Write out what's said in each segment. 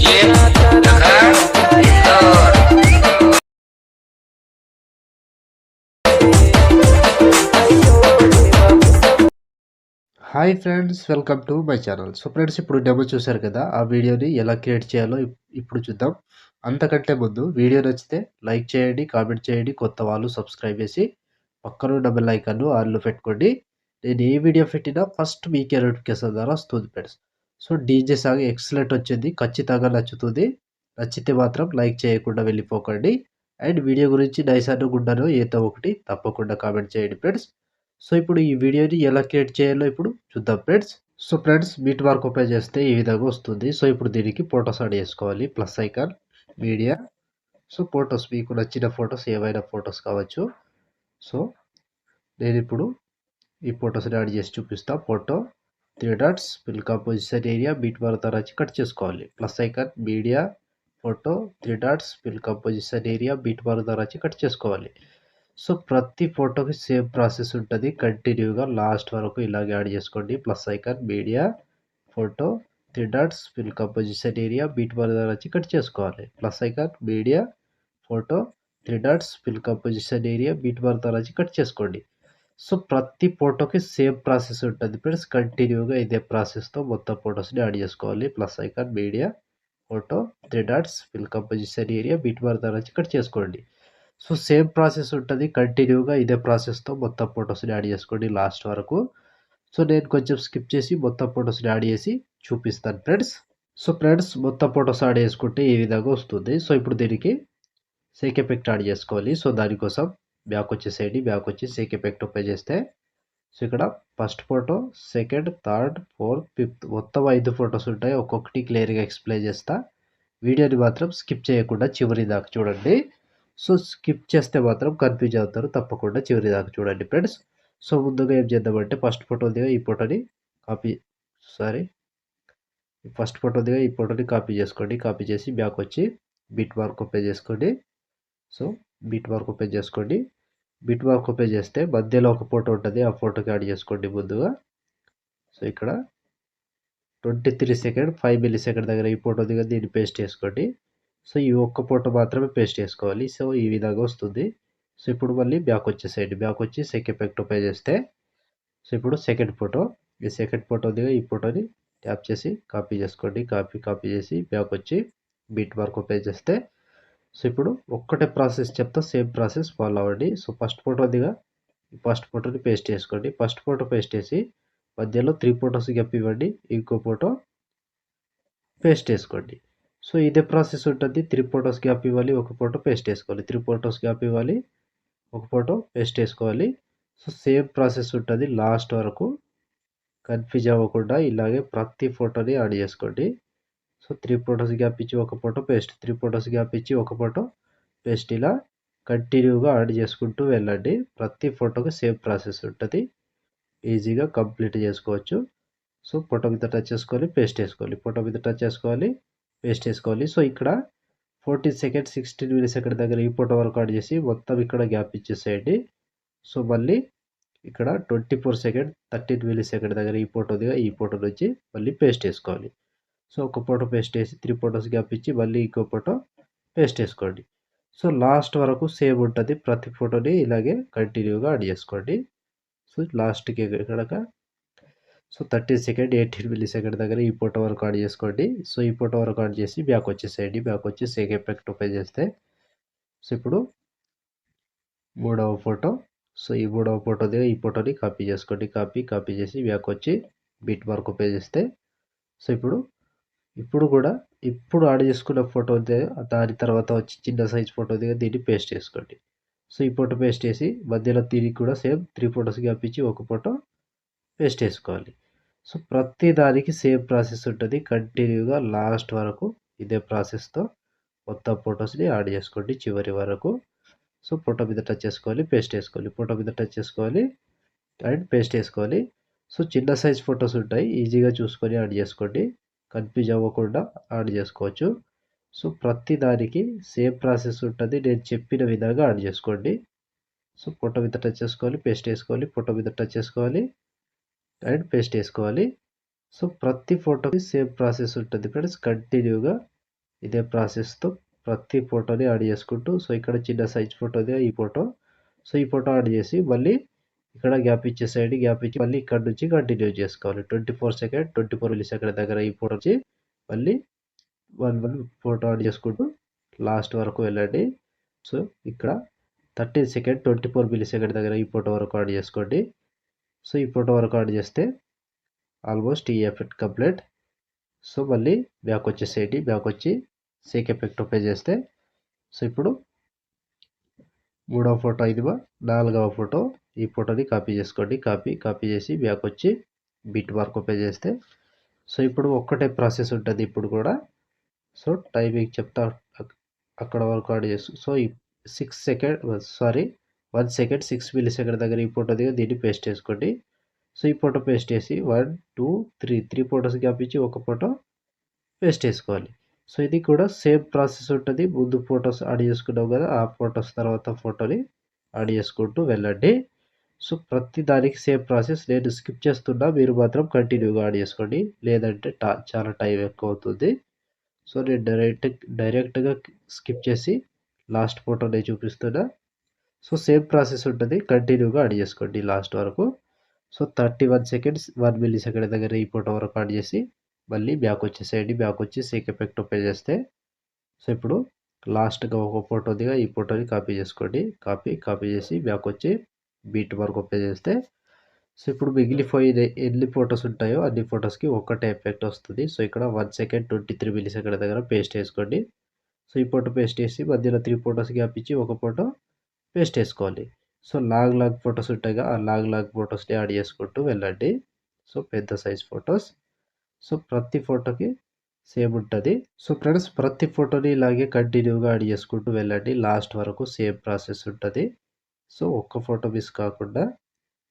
Hi friends, welcome to my channel. So friends, ఇప్పుడు demo చూశారు కదా, ఆ వీడియోని ఎలా క్రియేట్ చేయాలో ఇప్పుడు చూద్దాం. అంతకంటే ముందు వీడియో నచ్చితే లైక్ చేయండి, కామెంట్ చేయండి, కొత్త వాళ్ళు సబ్స్క్రైబ్ చేసి పక్కన బెల్ ఐకాన్ను ఆన్లో పెట్టుకోండి. నేను ఏ వీడియో పెట్టినా ఫస్ట్ మీకే నోటిఫికేషన్ ద్వారా వస్తుంది friends. So DJ song excellent వచ్చింది, ఖచ్చితంగా నచ్చుతుంది. నచ్చితే మాత్రం లైక్ చేయకుండా వెళ్ళిపోకండి. అండ్ వీడియో గురించి నైస్ అను గుడ్డను ఏదో ఒకటి తప్పకుండా కామెంట్ చేయండి ఫ్రెండ్స్. సో ఇప్పుడు ఈ వీడియోని ఎలా క్రియేట్ చేయాలో ఇప్పుడు చూద్దాం friends. So friends, beat mark open చేస్తే ఈ విధంగా వస్తుంది. సో ఇప్పుడు దీనికి ఫొటోస్ యాడ్ చేసుకోవాలి. Plus icon, media. So photos, మీకు నచ్చిన ఫొటోస్ ఏవైనా ఫొటోస్ కావచ్చు. సో నేను ఇప్పుడు ఈ ఫొటోస్ని యాడ్ చేసి చూపిస్తా. Photo, 3 dots, fill composition area, beat mark ద్వారా కట్ చేసుకోవాలి. Plus icon, media, photo, 3 dots, fill composition area, beat mark ద్వారా కట్ చేసుకోవాలి. సో ప్రతి ఫోటోకి సేమ్ ప్రాసెస్ ఉంటుంది. కంటిన్యూగా లాస్ట్ వరకు ఇలాగే యాడ్ చేసుకోండి. Plus icon, media, photo, 3 dots, fill composition area, beat bar ద్వారా కట్ చేసుకోవాలి. Plus icon, media, photo, 3 dots, fill composition area, beat bar ద్వారా కట్ చేసుకోండి. సో ప్రతి ఫోటోకి సేమ్ ప్రాసెస్ ఉంటుంది ఫ్రెండ్స్. కంటిన్యూగా ఇదే ప్రాసెస్తో మొత్తం ఫొటోస్ని యాడ్ చేసుకోవాలి. Plus icon, media, photo, 3 dots, fill composition area, beat bar ద్వారా కట్ చేసుకోండి. సో సేమ్ ప్రాసెస్ ఉంటుంది. కంటిన్యూగా ఇదే ప్రాసెస్తో మొత్తం ఫొటోస్ని యాడ్ చేసుకోండి లాస్ట్ వరకు. సో నేను కొంచెం స్కిప్ చేసి మొత్తం ఫొటోస్ని యాడ్ చేసి చూపిస్తాను ఫ్రెండ్స్. సో ఫ్రెండ్స్, మొత్తం ఫొటోస్ యాడ్ చేసుకుంటే ఈ విధంగా వస్తుంది. సో ఇప్పుడు దీనికి సేక్ ఎఫెక్ట్ యాడ్ చేసుకోవాలి. సో దానికోసం బ్యాక్ వచ్చేసేయండి. బ్యాక్ వచ్చి సేక్ ఎఫెక్ట్ ఓపెన్ చేస్తే సో ఇక్కడ first photo, second, third, fourth, fifth మొత్తం 5 ఫొటోస్ ఉంటాయి. ఒక్కొక్కటి క్లియర్గా ఎక్స్ప్లెయిన్ చేస్తా. వీడియోని మాత్రం స్కిప్ చేయకుండా చివరి దాకా చూడండి. సో స్కిప్ చేస్తే మాత్రం కన్ఫ్యూజ్ అవుతారు. తప్పకుండా చివరి దాకా చూడండి ఫ్రెండ్స్. సో ముందుగా ఏం చేద్దామంటే ఫస్ట్ ఫోటో దిగా ఈ ఫోటోని కాపీ ఫస్ట్ ఫోటో దిగా ఈ ఫోటోని కాపీ చేసుకోండి. కాపీ చేసి బ్యాక్ వచ్చి బిట్ మార్క్ ఓపెన్ చేసుకోండి. సో బిట్ మార్క్ ఓపెన్ చేసుకోండి. బిట్ మార్క్ ఓపెన్ చేస్తే మధ్యలో ఒక ఫోటో ఉంటుంది. ఆ ఫోటోకి యాడ్ చేసుకోండి ముందుగా. సో ఇక్కడ 23 సెకండ్ 5 మిల్లీ సెకండ్ దగ్గర ఈ ఫోటో దిగా దీన్ని పేస్ట్ చేసుకోండి. సో ఈ ఒక్క ఫోటో మాత్రమే పేస్ట్ చేసుకోవాలి. సో ఈ విధంగా వస్తుంది. సో ఇప్పుడు మళ్ళీ బ్యాక్ వచ్చేసేయండి. బ్యాక్ వచ్చి సెకండ్ ఎఫెక్ట్ ఓపెన్ చేస్తే సో ఇప్పుడు సెకండ్ ఫోటో, ఈ సెకండ్ ఫోటో దిగా ఈ ఫోటోని ట్యాప్ చేసి కాపీ చేసుకోండి. కాపీ చేసి బ్యాక్ వచ్చి బీట్ మార్క్ ఓపెన్ చేస్తే సో ఇప్పుడు ఒక్కటే ప్రాసెస్ చెప్తా, సేమ్ ప్రాసెస్ ఫాలో అవ్వండి. సో ఫస్ట్ ఫోటో దిగా ఫస్ట్ ఫోటోని పేస్ట్ చేసుకోండి. ఫస్ట్ ఫోటో పేస్ట్ చేసి మధ్యలో 3 ఫొటోస్ గ్యాప్ ఇవ్వండి. ఇంకో ఫోటో పేస్ట్ చేసుకోండి. సో ఇదే ప్రాసెస్ ఉంటుంది. 3 ఫొటోస్ గ్యాప్ ఇవ్వాలి, ఒక ఫోటో పేస్ట్ చేసుకోవాలి. 3 ఫొటోస్ గ్యాప్ ఇవ్వాలి, ఒక ఫోటో పేస్ట్ చేసుకోవాలి. సో సేమ్ ప్రాసెస్ ఉంటుంది లాస్ట్ వరకు. కన్ఫ్యూజ్ అవ్వకుండా ఇలాగే ప్రతి ఫోటోని యాడ్ చేసుకోండి. సో 3 ఫొటోస్ గ్యాప్ ఇచ్చి ఒక ఫోటో పేస్ట్, 3 ఫొటోస్ గ్యాప్ ఇచ్చి ఒక ఫోటో పేస్ట్, ఇలా కంటిన్యూగా యాడ్ చేసుకుంటూ వెళ్ళండి. ప్రతి ఫోటోకి సేమ్ ప్రాసెస్ ఉంటుంది. ఈజీగా కంప్లీట్ చేసుకోవచ్చు. సో ఫోటో మీద టచ్ చేసుకోవాలి, పేస్ట్ చేసుకోవాలి, ఫోటో మీద టచ్ చేసుకోవాలి, పేస్ట్ చేసుకోవాలి. సో ఇక్కడ 14 సెకండ్ 16 మిల్లీ సెకండ్ దగ్గర ఈ ఫోటో వరకు యాడ్ చేసి మొత్తం ఇక్కడ గ్యాప్ ఇచ్చేసేయండి. సో మళ్ళీ ఇక్కడ 24 సెకండ్ 13 మిల్లీ సెకండ్ దగ్గర ఈ ఫోటో నుంచి మళ్ళీ పేస్ట్ చేసుకోవాలి. సో ఒక ఫోటో పేస్ట్ చేసి 3 ఫొటోస్ గ్యాప్ ఇచ్చి మళ్ళీ ఇంకో ఫోటో పేస్ట్ చేసుకోండి. సో లాస్ట్ వరకు సేమ్ ఉంటుంది. ప్రతి ఫోటోని ఇలాగే కంటిన్యూగా యాడ్ చేసుకోండి. సో లాస్ట్కి కనుక సో 13 సెకండ్ 18 మిల్లీ సెకండ్ దగ్గర ఈ ఫోటో వరకు యాడ్ చేసుకోండి. సో ఈ ఫోటో వరకు యాడ్ చేసి బ్యాక్ వచ్చేసేయండి. బ్యాక్ వచ్చి సేక్ ఎఫెక్ట్ ఓపెన్ చేస్తే సో ఇప్పుడు మూడవ ఫోటో, సో ఈ మూడవ ఫోటో దగ్గర ఈ ఫోటోని కాపీ చేసుకోండి. కాపీ చేసి బ్యాక్ వచ్చి బిట్ మార్క్ ఓపెన్ చేస్తే సో ఇప్పుడు కూడా ఇప్పుడు యాడ్ చేసుకున్న ఫోటో దాని తర్వాత వచ్చి చిన్న సైజ్ ఫోటో దగ్గర దీన్ని పేస్ట్ చేసుకోండి. సో ఈ ఫోటో పేస్ట్ చేసి మధ్యలో దీనికి కూడా సేమ్ 3 ఫొటోస్ గ్యాప్ ఇచ్చి ఒక ఫోటో పేస్ట్ చేసుకోవాలి. సో ప్రతి దానికి సేమ్ ప్రాసెస్ ఉంటుంది. కంటిన్యూగా లాస్ట్ వరకు ఇదే ప్రాసెస్తో మొత్తం ఫొటోస్ని యాడ్ చేసుకోండి చివరి వరకు. సో ఫోటో మీద టచ్ చేసుకోవాలి, పేస్ట్ చేసుకోవాలి, ఫోటో మీద టచ్ చేసుకోవాలి అండ్ పేస్ట్ చేసుకోవాలి. సో చిన్న సైజ్ ఫొటోస్ ఉంటాయి, ఈజీగా చూసుకొని యాడ్ చేసుకోండి. కన్ఫ్యూజ్ అవ్వకుండా యాడ్ చేసుకోవచ్చు. సో ప్రతి దానికి సేమ్ ప్రాసెస్ ఉంటుంది. నేను చెప్పిన విధంగా యాడ్ చేసుకోండి. సో ఫోటో మీద టచ్ చేసుకోవాలి, పేస్ట్ చేసుకోవాలి, ఫోటో మీద టచ్ చేసుకోవాలి అండ్ పేస్ట్ చేసుకోవాలి. సో ప్రతి ఫోటోకి సేమ్ ప్రాసెస్ ఉంటుంది ఫ్రెండ్స్. కంటిన్యూగా ఇదే ప్రాసెస్తో ప్రతి ఫోటోని యాడ్ చేసుకుంటూ, సో ఇక్కడ చిన్న సైజ్ ఫోటోదే ఈ ఫోటో. సో ఈ ఫోటో యాడ్ చేసి మళ్ళీ ఇక్కడ గ్యాప్ ఇచ్చేసేయండి. గ్యాప్ ఇచ్చి మళ్ళీ ఇక్కడ నుంచి కంటిన్యూ చేసుకోవాలి. 24 సెకండ్ 24 మిల్లీ సెకండ్ దగ్గర ఈ ఫోటో వచ్చి మళ్ళీ వన్ ఫోటో యాడ్ చేసుకుంటూ లాస్ట్ వరకు వెళ్ళండి. సో ఇక్కడ 13 సెకండ్ 24 మిల్లీ సెకండ్ దగ్గర ఈ ఫోటో వరకు యాడ్ చేసుకోండి. సో ఈ ఫోటో వరకు యాడ్ చేస్తే ఆల్మోస్ట్ ఈ ఎఫెక్ట్ కంప్లీట్. సో మళ్ళీ బ్యాక్ వచ్చేసేయండి. బ్యాక్ వచ్చి సేక్ ఎఫెక్ట్ ఓపెన్ చేస్తే సో ఇప్పుడు మూడవ ఫోటో ఇదివా, నాలుగవ ఫోటో ఈ ఫోటోని కాపీ చేసుకోండి. కాపీ చేసి బ్యాక్ వచ్చి బిట్ మార్క్ ఓపెన్ చేస్తే సో ఇప్పుడు ఒక్కటే ప్రాసెస్ ఉంటుంది ఇప్పుడు కూడా. సో టైమింగ్ చెప్తా అక్కడ వరకు యాడ్ చేస్తూ సో ఈ 1 సెకండ్ 6 మిల్లీ సెకండ్ దగ్గర ఈ ఫోటో దిగా దీన్ని పేస్ట్ చేసుకోండి. సో ఈ ఫోటో పేస్ట్ చేసి 1 2 3 ఫోటోస్ గ్యాప్ ఇచ్చి ఒక ఫోటో పేస్ట్ చేసుకోవాలి. సో ఇది కూడా సేమ్ ప్రాసెస్ ఉంటుంది. ముందు ఫొటోస్ యాడ్ చేసుకున్నాం కదా, ఆ ఫొటోస్ తర్వాత ఫోటోని యాడ్ చేసుకుంటూ వెళ్ళండి. సో ప్రతి దానికి సేమ్ ప్రాసెస్. నేను స్కిప్ చేస్తున్నా, మీరు మాత్రం కంటిన్యూగా యాడ్ చేసుకోండి, లేదంటే చాలా టైం ఎక్కువ అవుతుంది. సో నేను డైరెక్ట్గా స్కిప్ చేసి లాస్ట్ ఫోటోని చూపిస్తున్నా. సో సేమ్ ప్రాసెస్ ఉంటుంది, కంటిన్యూగా యాడ్ చేసుకోండి లాస్ట్ వరకు. సో 31 సెకండ్స్ 1 మిల్లీ సెకండ్ దగ్గర ఈ ఫోటో వరకు యాడ్ చేసి మళ్ళీ బ్యాక్ వచ్చేసేయండి. బ్యాక్ వచ్చి సేక్ ఎఫెక్ట్ ఓపెన్ చేస్తే సో ఇప్పుడు లాస్ట్గా ఒక ఫోటో దిగా ఈ ఫోటోని కాపీ చేసుకోండి. కాపీ చేసి బ్యాక్ వచ్చి బీట్ వరకు ఓపెన్ చేస్తే సో ఇప్పుడు మిగిలిపోయిన ఎన్ని ఫొటోస్ ఉంటాయో అన్ని ఫొటోస్కి ఒక్కటే ఎఫెక్ట్ వస్తుంది. సో ఇక్కడ 1 సెకండ్ 23 మిల్లీ సెకండ్ దగ్గర పేస్ట్ వేసుకోండి. సో ఈ ఫోటో పేస్ట్ వేసి మధ్యలో 3 ఫొటోస్ గ్యాప్ ఇచ్చి ఒక ఫోటో పేస్ట్ వేసుకోవాలి. సో లాగ్ ఫొటోస్ ఉంటాయిగా, ఆ లాగ్ ఫొటోస్ని యాడ్ చేసుకుంటూ వెళ్ళండి. సో పెద్ద సైజ్ ఫొటోస్. సో ప్రతి ఫోటోకి సేమ్ ఉంటుంది. సో ఫ్రెండ్స్ ప్రతి ఫోటోని ఇలాగే కంటిన్యూగా యాడ్ చేసుకుంటూ వెళ్ళండి, లాస్ట్ వరకు సేమ్ ప్రాసెస్ ఉంటుంది. సో ఒక్క ఫోటో మిస్ కాకుండా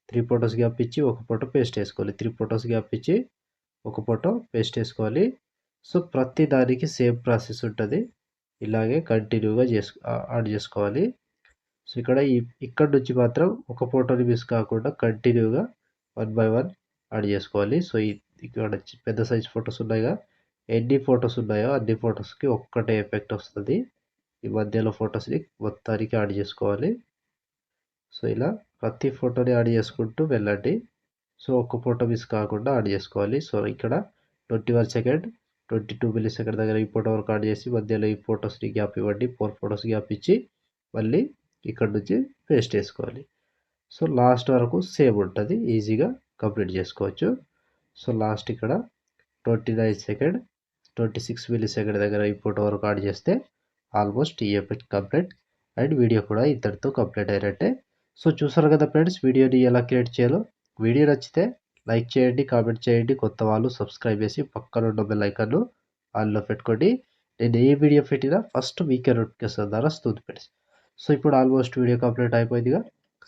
3 ఫొటోస్ గ్యాప్ ఇచ్చి ఒక ఫోటో పేస్ట్ వేసుకోవాలి. 3 ఫొటోస్ గ్యాప్ ఇచ్చి ఒక ఫోటో పేస్ట్ వేసుకోవాలి. సో ప్రతి దానికి సేమ్ ప్రాసెస్ ఉంటుంది. ఇలాగే కంటిన్యూగా యాడ్ చేసుకోవాలి. సో ఇక్కడ నుంచి మాత్రం ఒక ఫోటోని మిస్ కాకుండా కంటిన్యూగా 1 బై 1 యాడ్ చేసుకోవాలి. సో ఇక్కడ పెద్ద సైజ్ ఫొటోస్ ఉన్నాయిగా, ఎన్ని ఫొటోస్ ఉన్నాయో అన్ని ఫొటోస్కి ఒక్కటే ఎఫెక్ట్ వస్తుంది. ఈ మధ్యలో ఫొటోస్ని మొత్తానికి యాడ్ చేసుకోవాలి. సో ఇలా ప్రతి ఫోటోని యాడ్ చేసుకుంటూ వెళ్ళండి. సో ఒక్క ఫోటో మిస్ కాకుండా యాడ్ చేసుకోవాలి. సో ఇక్కడ 21 సెకండ్ 22 మిల్లీ సెకండ్ దగ్గర ఈ ఫోటో వరకు యాడ్ చేసి మధ్యలో ఈ ఫొటోస్ని గ్యాప్ ఇవ్వండి. 4 ఫొటోస్ గ్యాప్ ఇచ్చి మళ్ళీ ఇక్కడ నుంచి పేస్ట్ వేసుకోవాలి. సో లాస్ట్ వరకు సేమ్ ఉంటుంది, ఈజీగా కంప్లీట్ చేసుకోవచ్చు. సో లాస్ట్ ఇక్కడ 29 సెకండ్ 26 మిల్లీ సెకండ్ దగ్గర ఈ ఫోటో వరకు యాడ్ చేస్తే ఆల్మోస్ట్ ఈ ఎఫెక్ట్ కంప్లీట్. అండ్ వీడియో కూడా ఇంతటితో కంప్లీట్ అయినట్టే. సో చూసారు కదా ఫ్రెండ్స్ వీడియోని ఎలా క్రియేట్ చేయాలో. వీడియో నచ్చితే లైక్ చేయండి, కామెంట్ చేయండి, కొత్త వాళ్ళు సబ్స్క్రైబ్ చేసి పక్కన ఉన్న బెల్ ఐకాన్ను ఆన్లో పెట్టుకోండి. నేను ఏ వీడియో పెట్టినా ఫస్ట్ మీకే నోటిఫికేషన్ ద్వారా వస్తుంది ఫ్రెండ్స్. సో ఇప్పుడు ఆల్మోస్ట్ వీడియో కంప్లీట్ అయిపోయిందిగా,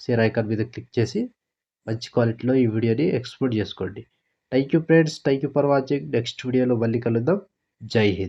షేర్ ఐకాన్ మీద క్లిక్ చేసి మంచి క్వాలిటీలో ఈ వీడియోని ఎక్స్పోర్ట్ చేసుకోండి. Thank you friends, thank you for watching. Next వీడియోలో మళ్ళీ కలుద్దాం. జై హింద్.